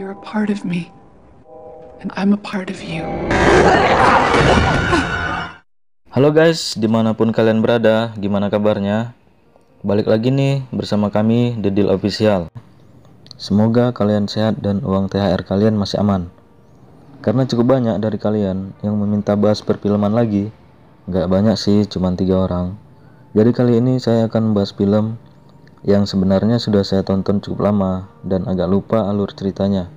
You're a part of me, and I'm a part of you. Halo guys, dimanapun kalian berada, gimana kabarnya? Balik lagi nih bersama kami The Deal Official. Semoga kalian sehat dan uang THR kalian masih aman. Karena cukup banyak dari kalian yang meminta bahas perfilman lagi. Nggak banyak sih, cuma 3 orang. Jadi kali ini saya akan bahas film yang sebenarnya sudah saya tonton cukup lama dan agak lupa alur ceritanya.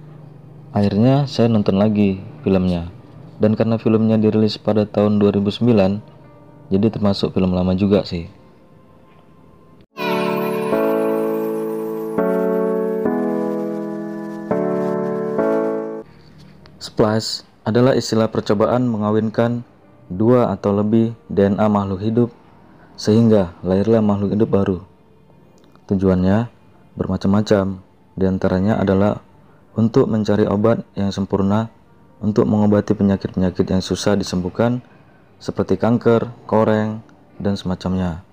Akhirnya saya nonton lagi filmnya. Dan karena filmnya dirilis pada tahun 2009, jadi termasuk film lama juga sih. Splice adalah istilah percobaan mengawinkan 2 atau lebih DNA makhluk hidup sehingga lahirlah makhluk hidup baru. Tujuannya bermacam-macam, diantaranya adalah untuk mencari obat yang sempurna untuk mengobati penyakit-penyakit yang susah disembuhkan seperti kanker, koreng, dan semacamnya.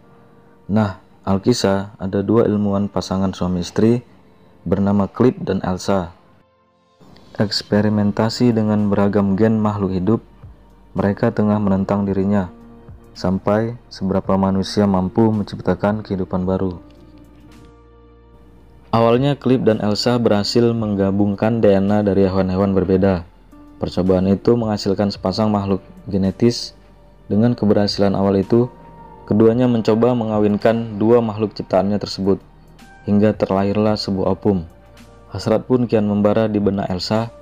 Nah, alkisah ada 2 ilmuwan pasangan suami istri bernama Clip dan Elsa. Eksperimentasi dengan beragam gen makhluk hidup, mereka tengah menentang dirinya sampai seberapa manusia mampu menciptakan kehidupan baru. Awalnya Clip dan Elsa berhasil menggabungkan DNA dari hewan-hewan berbeda. Percobaan itu menghasilkan sepasang makhluk genetis. Dengan keberhasilan awal itu, keduanya mencoba mengawinkan 2 makhluk ciptaannya tersebut, hingga terlahirlah sebuah opum. Hasrat pun kian membara di benak Elsa.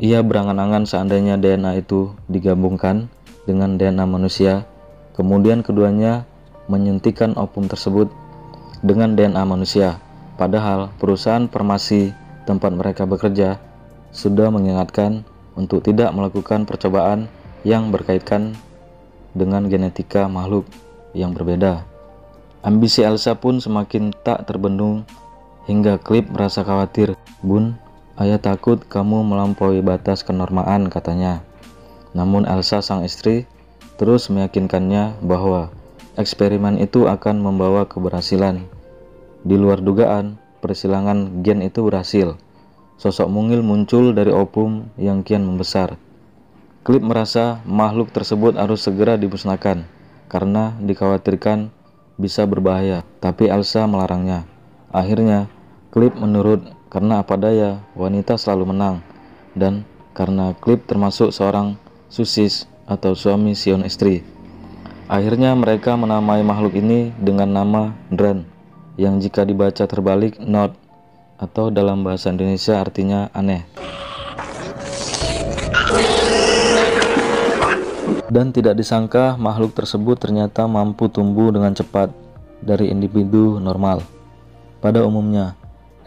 Ia berangan-angan seandainya DNA itu digabungkan dengan DNA manusia, kemudian keduanya menyuntikkan opum tersebut dengan DNA manusia. Padahal perusahaan farmasi tempat mereka bekerja sudah mengingatkan untuk tidak melakukan percobaan yang berkaitan dengan genetika makhluk yang berbeda. Ambisi Elsa pun semakin tak terbendung hingga Clip merasa khawatir. "Bun, ayah takut kamu melampaui batas kenormalan," katanya. Namun Elsa sang istri terus meyakinkannya bahwa eksperimen itu akan membawa keberhasilan. Di luar dugaan, persilangan gen itu berhasil. Sosok mungil muncul dari opum yang kian membesar. Clip merasa makhluk tersebut harus segera dimusnahkan karena dikhawatirkan bisa berbahaya, tapi Elsa melarangnya. Akhirnya, Clip menurut karena apa daya, wanita selalu menang, dan karena Clip termasuk seorang susis atau suami Sion istri. Akhirnya mereka menamai makhluk ini dengan nama Dran, yang jika dibaca terbalik not, atau dalam bahasa Indonesia artinya aneh. Dan tidak disangka makhluk tersebut ternyata mampu tumbuh dengan cepat dari individu normal. Pada umumnya,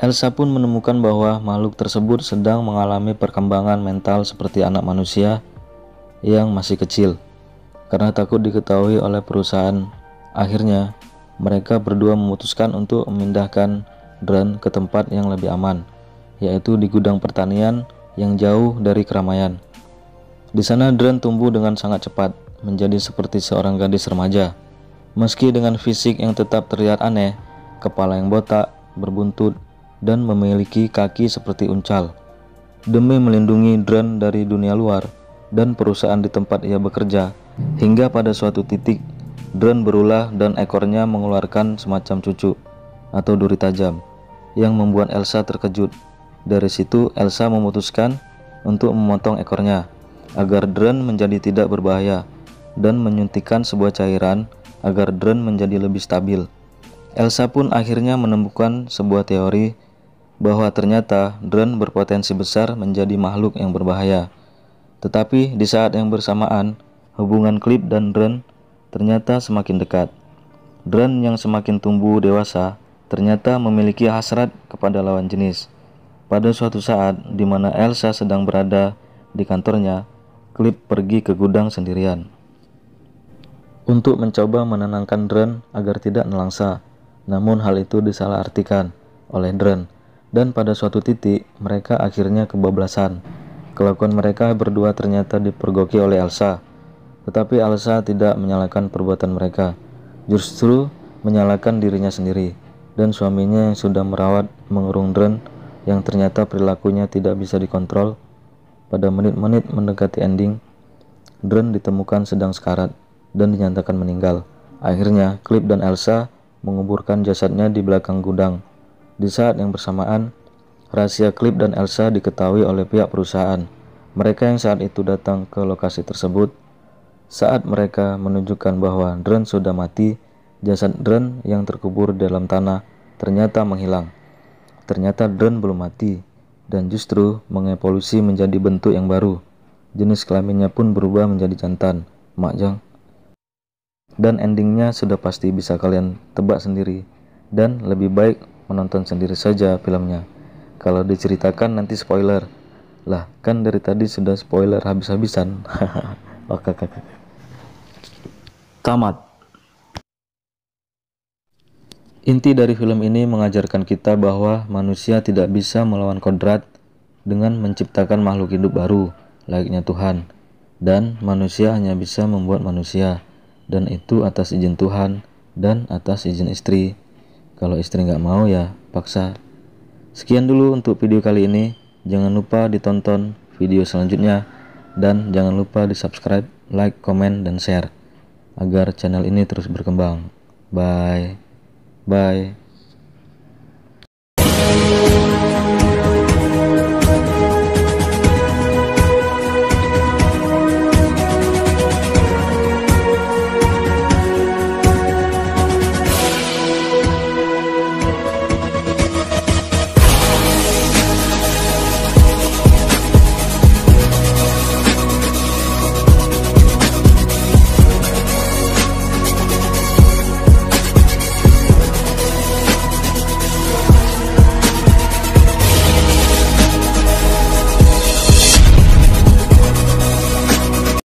Elsa pun menemukan bahwa makhluk tersebut sedang mengalami perkembangan mental seperti anak manusia yang masih kecil. Karena takut diketahui oleh perusahaan, akhirnya mereka berdua memutuskan untuk memindahkan Dran ke tempat yang lebih aman, yaitu di gudang pertanian yang jauh dari keramaian. Di sana Dran tumbuh dengan sangat cepat, menjadi seperti seorang gadis remaja. Meski dengan fisik yang tetap terlihat aneh, kepala yang botak, berbuntut, dan memiliki kaki seperti uncal. Demi melindungi Dran dari dunia luar dan perusahaan di tempat ia bekerja, hingga pada suatu titik Dran berulah dan ekornya mengeluarkan semacam cucu atau duri tajam yang membuat Elsa terkejut. Dari situ Elsa memutuskan untuk memotong ekornya agar Dran menjadi tidak berbahaya dan menyuntikkan sebuah cairan agar Dran menjadi lebih stabil. Elsa pun akhirnya menemukan sebuah teori bahwa ternyata Dran berpotensi besar menjadi makhluk yang berbahaya. Tetapi di saat yang bersamaan, hubungan Clip dan Dran ternyata semakin dekat. Dran yang semakin tumbuh dewasa ternyata memiliki hasrat kepada lawan jenis. Pada suatu saat di mana Elsa sedang berada di kantornya, Clip pergi ke gudang sendirian untuk mencoba menenangkan Dran agar tidak nelangsa. Namun hal itu disalahartikan oleh Dran, dan pada suatu titik mereka akhirnya kebablasan. Kelakuan mereka berdua ternyata dipergoki oleh Elsa, tetapi Elsa tidak menyalahkan perbuatan mereka, justru menyalahkan dirinya sendiri dan suaminya yang sudah merawat mengurung Dran yang ternyata perilakunya tidak bisa dikontrol. Pada menit-menit mendekati ending, Dren ditemukan sedang sekarat dan dinyatakan meninggal. Akhirnya, Cliff dan Elsa menguburkan jasadnya di belakang gudang. Di saat yang bersamaan, rahasia Cliff dan Elsa diketahui oleh pihak perusahaan. Mereka yang saat itu datang ke lokasi tersebut. Saat mereka menunjukkan bahwa Dren sudah mati, jasad Dren yang terkubur dalam tanah ternyata menghilang. Ternyata Dren belum mati dan justru mengevolusi menjadi bentuk yang baru. Jenis kelaminnya pun berubah menjadi jantan, makjang. Dan endingnya sudah pasti bisa kalian tebak sendiri. Dan lebih baik menonton sendiri saja filmnya. Kalau diceritakan nanti spoiler. Lah, kan dari tadi sudah spoiler habis-habisan. Oke. Tamat. Inti dari film ini mengajarkan kita bahwa manusia tidak bisa melawan kodrat dengan menciptakan makhluk hidup baru layaknya Tuhan, dan manusia hanya bisa membuat manusia, dan itu atas izin Tuhan dan atas izin istri. Kalau istri nggak mau ya paksa. Sekian dulu untuk video kali ini. Jangan lupa ditonton video selanjutnya dan jangan lupa di subscribe, like, komen, dan share agar channel ini terus berkembang. Bye.